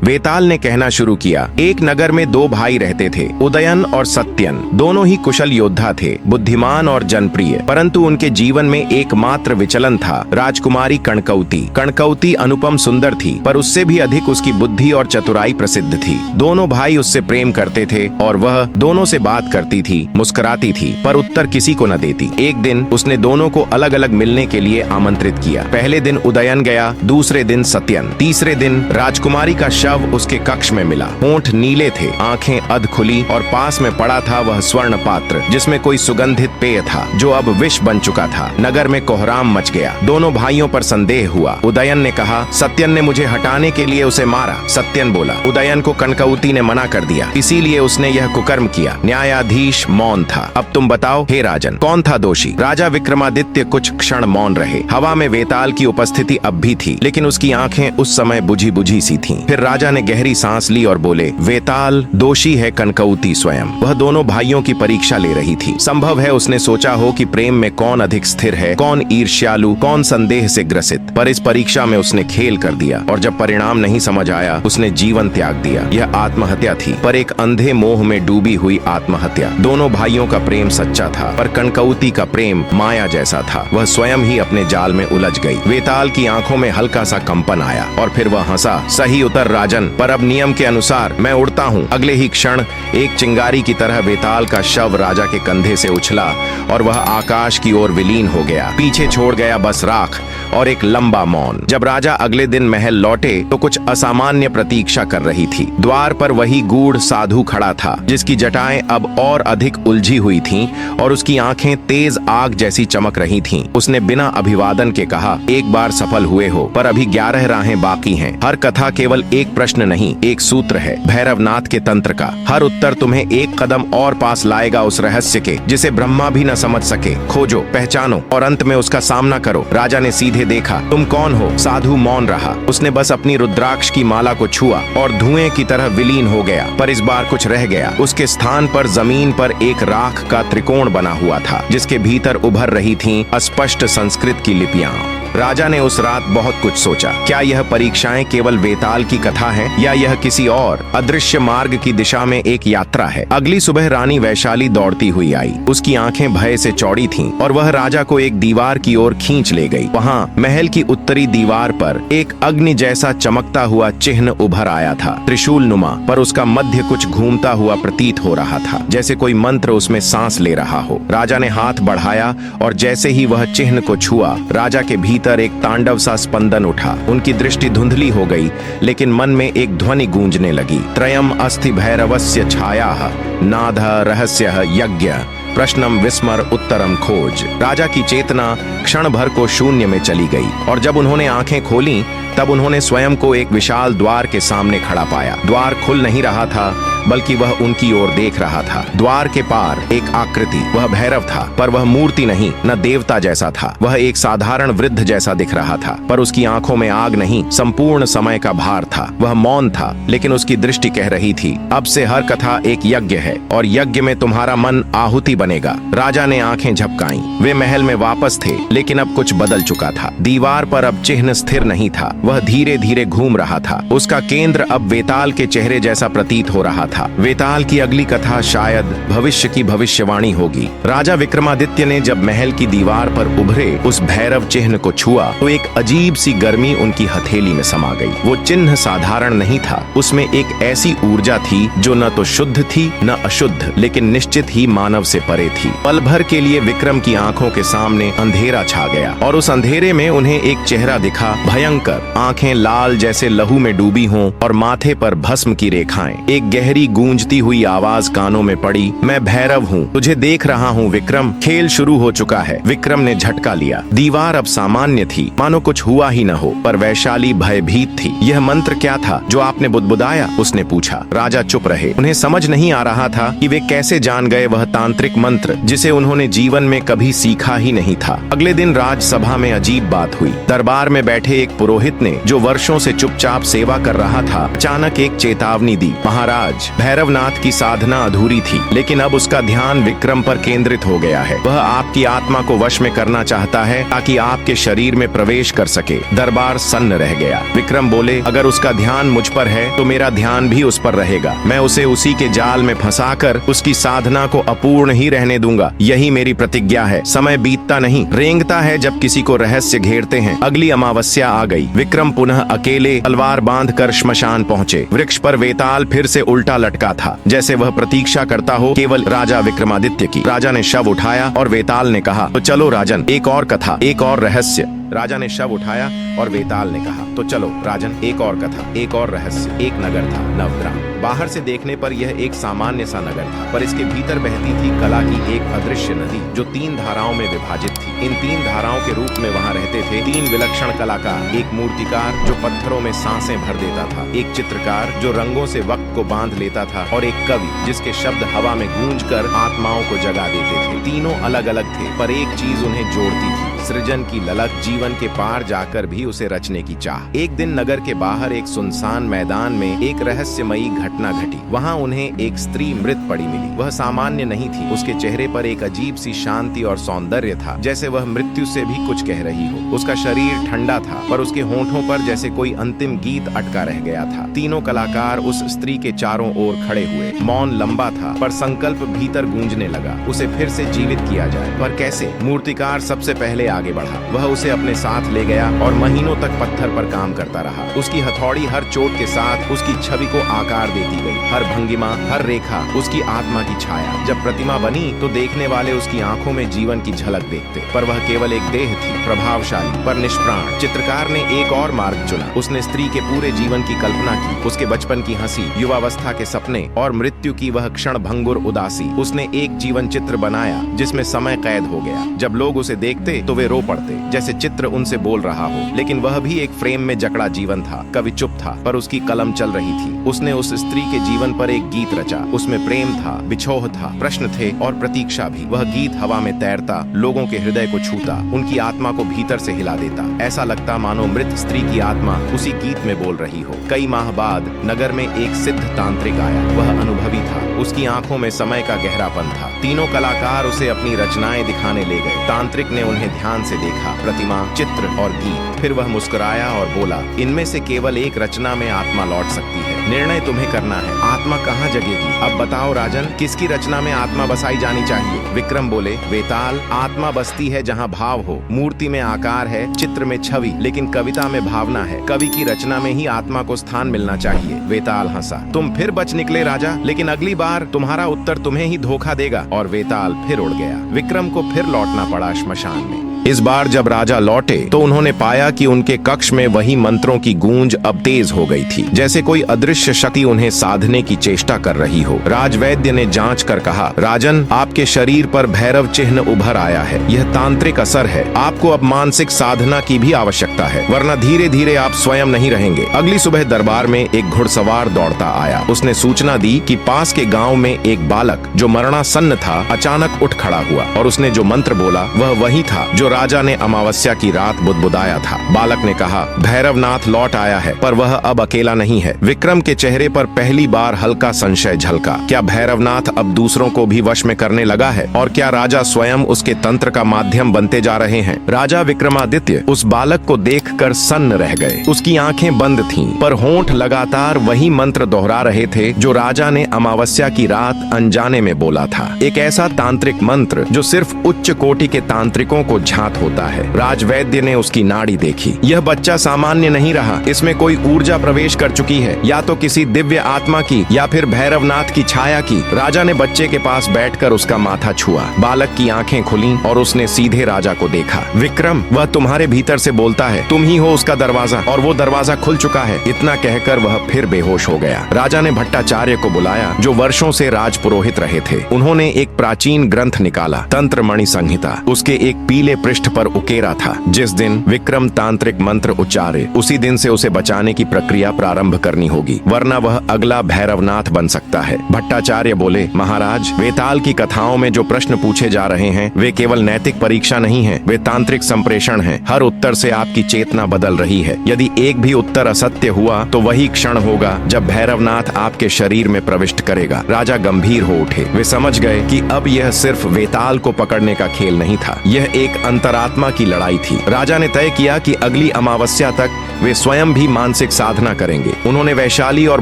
वेताल ने कहना शुरू किया, एक नगर में दो भाई रहते थे, उदयन और सत्यन। दोनों ही कुशल योद्धा थे, बुद्धिमान और जनप्रिय, परंतु उनके जीवन में एकमात्र विचलन था, राजकुमारी कणकौती। कणकौती अनुपम सुंदर थी, पर उससे भी अधिक उसकी बुद्धि और चतुराई प्रसिद्ध थी। दोनों भाई उससे प्रेम करते थे और वह दोनों से बात करती थी, मुस्कुराती थी, पर उत्तर किसी को न देती। एक दिन उसने दोनों को अलग अलग मिलने के लिए आमंत्रित किया। पहले दिन उदयन गया, दूसरे दिन सत्यन, तीसरे दिन राजकुमारी का शव उसके कक्ष में मिला। होंठ नीले थे, आंखें अध खुली और पास में पड़ा था वह स्वर्ण पात्र जिसमें कोई सुगंधित पेय था जो अब विष बन चुका था। नगर में कोहराम मच गया। दोनों भाइयों पर संदेह हुआ। उदयन ने कहा, सत्यन ने मुझे हटाने के लिए उसे मारा। सत्यन बोला, उदयन को कणकौती ने मना कर दिया, इसीलिए उसने यह कुकर्म किया। न्यायाधीश मौन था। अब तुम बताओ हे राजन, कौन था दोषी? राजा विक्रमादित्य कुछ क्षण मौन रहे। हवा में वेताल की उपस्थिति अब भी थी, लेकिन उसकी आंखें उस समय बुझी बुझी सी थीं। फिर राजा ने गहरी सांस ली और बोले, वेताल, दोषी है कणकौती स्वयं। वह दोनों भाइयों की परीक्षा ले रही थी। संभव है उसने सोचा हो कि प्रेम में कौन अधिक स्थिर है, कौन ईर्ष्यालु, कौन संदेह से ग्रसित। पर इस परीक्षा में उसने खेल कर दिया और जब परिणाम नहीं समझ आया उसने जीवन त्याग दिया। यह आत्महत्या थी, पर एक अंधे मोह में डूबी हुई आत्महत्या। दोनों भाइयों का प्रेम सच्चा था, पर कणकौती का प्रेम माया जैसा था। वह स्वयं ही अपने जाल में उलझ गई। वेताल की आंखों में हल्का सा कंपन आया और फिर वह हंसा, सही उतर राजन, पर अब नियम के अनुसार मैं उड़ता हूँ। अगले ही क्षण एक चिंगारी की तरह वेताल का शव राजा के कंधे से उछला और वह आकाश की ओर विलीन हो गया। पीछे छोड़ गया बस राख और एक लंबा मौन। जब राजा अगले दिन महल लौटे तो कुछ असामान्य प्रतीक्षा कर रही थी। द्वार पर वही गूढ़ साधु खड़ा था, जिसकी जटाएं अब और अधिक उलझी हुई थीं और उसकी आंखें तेज आग जैसी चमक रही थीं। उसने बिना अभिवादन के कहा, एक बार सफल हुए हो, पर अभी 11 राहें बाकी हैं। हर कथा केवल एक प्रश्न नहीं, एक सूत्र है, भैरवनाथ के तंत्र का। हर उत्तर तुम्हें एक कदम और पास लाएगा उस रहस्य के जिसे ब्रह्मा भी न समझ सके। खोजो, पहचानो और अंत में उसका सामना करो। राजा ने सीधे देखा, तुम कौन हो? साधु मौन रहा। उसने बस अपनी रुद्राक्ष की माला को छुआ और धुएं की तरह विलीन हो गया। पर इस बार कुछ रह गया। उसके स्थान पर जमीन पर एक राख का त्रिकोण बना हुआ था, जिसके भीतर उभर रही थीं अस्पष्ट संस्कृत की लिपियां। राजा ने उस रात बहुत कुछ सोचा। क्या यह परीक्षाएं केवल वेताल की कथा है या यह किसी और अदृश्य मार्ग की दिशा में एक यात्रा है? अगली सुबह रानी वैशाली दौड़ती हुई आई। उसकी आंखें भय से चौड़ी थीं और वह राजा को एक दीवार की ओर खींच ले गई। वहां महल की उत्तरी दीवार पर एक अग्नि जैसा चमकता हुआ चिन्ह उभर आया था, त्रिशूल नुमा, पर उसका मध्य कुछ घूमता हुआ प्रतीत हो रहा था, जैसे कोई मंत्र उसमें सांस ले रहा हो। राजा ने हाथ बढ़ाया और जैसे ही वह चिन्ह को छुआ, राजा के भीतर एक तांडव सा स्पंदन उठा। उनकी दृष्टि धुंधली हो गई, लेकिन मन में एक ध्वनि गूंजने लगी, त्रयम अस्ति भैरवस्य छायाः नादः रहस्यः यज्ञ प्रश्नम विस्मर उत्तरम खोज। राजा की चेतना क्षण भर को शून्य में चली गई और जब उन्होंने आंखें खोली तब उन्होंने स्वयं को एक विशाल द्वार के सामने खड़ा पाया। द्वार खुल नहीं रहा था, बल्कि वह उनकी ओर देख रहा था। द्वार के पार एक आकृति, वह भैरव था, पर वह मूर्ति नहीं, न देवता जैसा था। वह एक साधारण वृद्ध जैसा दिख रहा था, पर उसकी आंखों में आग नहीं, संपूर्ण समय का भार था। वह मौन था, लेकिन उसकी दृष्टि कह रही थी, अब से हर कथा एक यज्ञ है और यज्ञ में तुम्हारा मन आहुति बनेगा। राजा ने आंखें झपकाईं। वे महल में वापस थे, लेकिन अब कुछ बदल चुका था। दीवार पर अब चिन्ह स्थिर नहीं था, वह धीरे धीरे घूम रहा था। उसका केंद्र अब वेताल के चेहरे जैसा प्रतीत हो रहा था। वेताल की अगली कथा शायद भविष्य की भविष्यवाणी होगी। राजा विक्रमादित्य ने जब महल की दीवार पर उभरे उस भैरव चिन्ह को छुआ तो एक अजीब सी गर्मी उनकी हथेली में समा गई। वो चिन्ह साधारण नहीं था, उसमें एक ऐसी ऊर्जा थी जो न तो शुद्ध थी न अशुद्ध, लेकिन निश्चित ही मानव से परे थी। पल भर के लिए विक्रम की आंखों के सामने अंधेरा छा गया और उस अंधेरे में उन्हें एक चेहरा दिखा, भयंकर, आंखें लाल जैसे लहू में डूबी हों और माथे पर भस्म की रेखाएं। एक गहरी गूंजती हुई आवाज कानों में पड़ी, मैं भैरव हूँ, तुझे देख रहा हूँ विक्रम। खेल शुरू हो चुका है। विक्रम ने झटका लिया। दीवार अब सामान्य थी, मानो कुछ हुआ ही न हो, पर वैशाली भयभीत थी। यह मंत्र क्या था जो आपने बुदबुदाया? उसने पूछा। राजा चुप रहे। उन्हें समझ नहीं आ रहा था कि वे कैसे जान गए वह तांत्रिक मंत्र जिसे उन्होंने जीवन में कभी सीखा ही नहीं था। अगले दिन राजसभा में अजीब बात हुई। दरबार में बैठे एक पुरोहित ने, जो वर्षों से चुपचाप सेवा कर रहा था, अचानक एक चेतावनी दी। महाराज, भैरवनाथ की साधना अधूरी थी, लेकिन अब उसका ध्यान विक्रम पर केंद्रित हो गया है। वह आपकी आत्मा को वश में करना चाहता है ताकि आपके शरीर में प्रवेश कर सके। दरबार सन्न रह गया। विक्रम बोले, अगर उसका ध्यान मुझ पर है तो मेरा ध्यान भी उस पर रहेगा। मैं उसे उसी के जाल में फंसाकर उसकी साधना को अपूर्ण ही रहने दूंगा। यही मेरी प्रतिज्ञा है। समय बीतता नहीं, रेंगता है जब किसी को रहस्य घेरते हैं। अगली अमावस्या आ गई। विक्रम पुनः अकेले तलवार बांधकर श्मशान पहुंचे। वृक्ष पर वेताल फिर से उल्टा लटका था, जैसे वह प्रतीक्षा करता हो केवल राजा विक्रमादित्य की। राजा ने शव उठाया और वेताल ने कहा, तो चलो राजन, एक और कथा, एक और रहस्य। राजा ने शव उठाया और वेताल ने कहा, तो चलो राजन, एक और कथा, एक और रहस्य। एक नगर था, नवग्राम। बाहर से देखने पर यह एक सामान्य सा नगर था, पर इसके भीतर बहती थी कला की एक अदृश्य नदी, जो 3 धाराओं में विभाजित थी। इन 3 धाराओं के रूप में वहाँ रहते थे 3 विलक्षण कलाकार। एक मूर्तिकार जो पत्थरों में सांसें भर देता था, एक चित्रकार जो रंगों से वक्त को बांध लेता था, और एक कवि जिसके शब्द हवा में गूंजकर आत्माओं को जगा देते थे। तीनों अलग अलग थे, पर एक चीज उन्हें जोड़ती थी, सृजन की ललक, जीवन के पार जाकर भी उसे रचने की चाह। एक दिन नगर के बाहर एक सुनसान मैदान में एक रहस्यमयी घटना घटी। वहाँ उन्हें एक स्त्री मृत पड़ी मिली। वह सामान्य नहीं थी। उसके चेहरे पर एक अजीब सी शांति और सौंदर्य था, जैसे वह मृत्यु से भी कुछ कह रही हो। उसका शरीर ठंडा था, पर उसके होंठों पर जैसे कोई अंतिम गीत अटका रह गया था। तीनों कलाकार उस स्त्री के चारों ओर खड़े हुए। मौन लंबा था, पर संकल्प भीतर गूंजने लगा, उसे फिर से जीवित किया जाए। पर कैसे? मूर्तिकार सबसे पहले आगे बढ़ा। वह उसे अपने साथ ले गया और महीनों तक पत्थर पर काम करता रहा। उसकी हथौड़ी हर चोट के साथ उसकी छवि को आकार देती गई। हर भंगिमा, हर रेखा उसकी आत्मा की छाया। जब प्रतिमा बनी तो देखने वाले उसकी आंखों में जीवन की झलक देखते, पर वह केवल एक देह थी, प्रभावशाली पर निष्प्राण। चित्रकार ने एक और मार्ग चुना। उसने स्त्री के पूरे जीवन की कल्पना की, उसके बचपन की हंसी, युवावस्था के सपने और मृत्यु की वह क्षण भंगुर उदासी। उसने एक जीवन चित्र बनाया जिसमें समय कैद हो गया। जब लोग उसे देखते तो वे रो पड़ते, जैसे चित्र उनसे बोल रहा हो। लेकिन वह भी एक फ्रेम में जकड़ा जीवन था। कवि चुप था, पर उसकी कलम चल रही थी। उसने उस स्त्री के जीवन पर एक गीत रचा। उसमें प्रेम था, बिछोह था, प्रश्न थे और प्रतीक्षा भी। वह गीत हवा में तैरता, लोगों के हृदय को छूता, उनकी आत्मा को भीतर से हिला देता। ऐसा लगता मानो मृत स्त्री की आत्मा उसी गीत में बोल रही हो। कई माह बाद नगर में एक सिद्ध तांत्रिक आया। वह अनुभवी था, उसकी आंखों में समय का गहरापन था। तीनों कलाकार उसे अपनी रचनाएं दिखाने ले गए। तांत्रिक ने उन्हें ध्यान से देखा, प्रतिमा, चित्र और गीत। फिर वह मुस्कुराया और बोला, इनमें से केवल एक रचना में आत्मा लौट सकती है। निर्णय तुम्हें करना है। आत्मा कहाँ जगेगी? अब बताओ राजन, किसकी रचना में आत्मा बसाई जानी चाहिए? विक्रम बोले, वेताल, आत्मा बसती है जहाँ भाव हो। मूर्ति में आकार है, चित्र में छवि, लेकिन कविता में भावना है। कवि की रचना में ही आत्मा को स्थान मिलना चाहिए। वेताल हंसा। तुम फिर बच निकले राजा, लेकिन अगली बार तुम्हारा उत्तर तुम्हें ही धोखा देगा। और वेताल फिर उड़ गया। विक्रम को फिर लौटना पड़ा श्मशान में। इस बार जब राजा लौटे तो उन्होंने पाया कि उनके कक्ष में वही मंत्रों की गूंज अब तेज हो गई थी, जैसे कोई अदृश्य शक्ति उन्हें साधने की चेष्टा कर रही हो। राजवैद्य ने जांच कर कहा, राजन, आपके शरीर पर भैरव चिन्ह उभर आया है। यह तांत्रिक असर है। आपको अब मानसिक साधना की भी आवश्यकता है, वरना धीरे धीरे आप स्वयं नहीं रहेंगे। अगली सुबह दरबार में एक घुड़सवार दौड़ता आया। उसने सूचना दी कि पास के गाँव में एक बालक जो मरणासन्न था अचानक उठ खड़ा हुआ, और उसने जो मंत्र बोला वह वही था जो राजा ने अमावस्या की रात बुदबुदाया था। बालक ने कहा, भैरवनाथ लौट आया है, पर वह अब अकेला नहीं है। विक्रम के चेहरे पर पहली बार हल्का संशय झलका। क्या भैरवनाथ अब दूसरों को भी वश में करने लगा है? और क्या राजा स्वयं उसके तंत्र का माध्यम बनते जा रहे हैं? राजा विक्रमादित्य उस बालक को देखकर सन्न रह गए। उसकी आंखें बंद थीं, पर होंठ लगातार वही मंत्र दोहरा रहे थे जो राजा ने अमावस्या की रात अनजाने में बोला था। एक ऐसा तांत्रिक मंत्र जो सिर्फ उच्च कोटि के तांत्रिकों को होता है। राजवैद्य ने उसकी नाड़ी देखी। यह बच्चा सामान्य नहीं रहा। इसमें कोई ऊर्जा प्रवेश कर चुकी है, या तो किसी दिव्य आत्मा की या फिर भैरवनाथ की छाया की। राजा ने बच्चे के पास बैठकर उसका माथा छुआ। बालक की आंखें खुली और उसने सीधे राजा को देखा। विक्रम, वह तुम्हारे भीतर से बोलता है। तुम ही हो उसका दरवाजा, और वो दरवाजा खुल चुका है। इतना कहकर वह फिर बेहोश हो गया। राजा ने भट्टाचार्य को बुलाया, जो वर्षों से राजपुरोहित रहे थे। उन्होंने एक प्राचीन ग्रंथ निकाला, तंत्र मणि संहिता। उसके एक पीले पृष्ठ पर उकेरा था। जिस दिन विक्रम तांत्रिक मंत्र उच्चारे उसी दिन से उसे बचाने की प्रक्रिया प्रारंभ करनी होगी, वरना वह अगला भैरवनाथ बन सकता है। भट्टाचार्य बोले, महाराज, वेताल की कथाओं में जो प्रश्न पूछे जा रहे हैं वे केवल नैतिक परीक्षा नहीं है, वे तांत्रिक संप्रेषण हैं। हर उत्तर से आपकी चेतना बदल रही है। यदि एक भी उत्तर असत्य हुआ तो वही क्षण होगा जब भैरवनाथ आपके शरीर में प्रविष्ट करेगा। राजा गंभीर हो उठे। वे समझ गए कि अब यह सिर्फ वेताल को पकड़ने का खेल नहीं था, यह एक अंतरात्मा की लड़ाई थी। राजा ने तय किया कि अगली अमावस्या तक वे स्वयं भी मानसिक साधना करेंगे। उन्होंने वैशाली और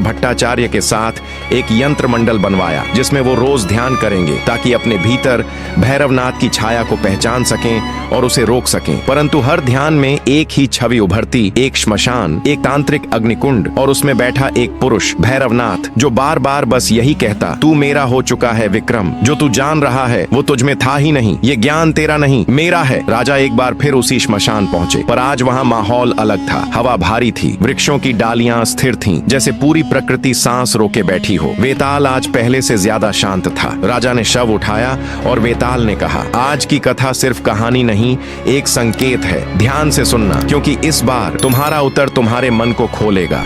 भट्टाचार्य के साथ एक यंत्र मंडल बनवाया जिसमें वो रोज ध्यान करेंगे ताकि अपने भीतर भैरवनाथ की छाया को पहचान सकें और उसे रोक सकें। परंतु हर ध्यान में एक ही छवि उभरती, एक श्मशान, एक तांत्रिक अग्निकुंड और उसमें बैठा एक पुरुष, भैरवनाथ, जो बार बार बस यही कहता, तू मेरा हो चुका है विक्रम, जो तू जान रहा है वो तुझ में था ही नहीं, ये ज्ञान तेरा नहीं मेरा है। राजा एक बार फिर उसी श्मशान पहुंचे, पर आज वहां माहौल अलग था। हवा भारी थी, वृक्षों की डालियां स्थिर थीं, जैसे पूरी प्रकृति सांस रोके बैठी हो। वेताल आज पहले से ज्यादा शांत था। राजा ने शव उठाया और वेताल ने कहा, आज की कथा सिर्फ कहानी नहीं, एक संकेत है। ध्यान से सुनना, क्योंकि इस बार तुम्हारा उत्तर तुम्हारे मन को खोलेगा।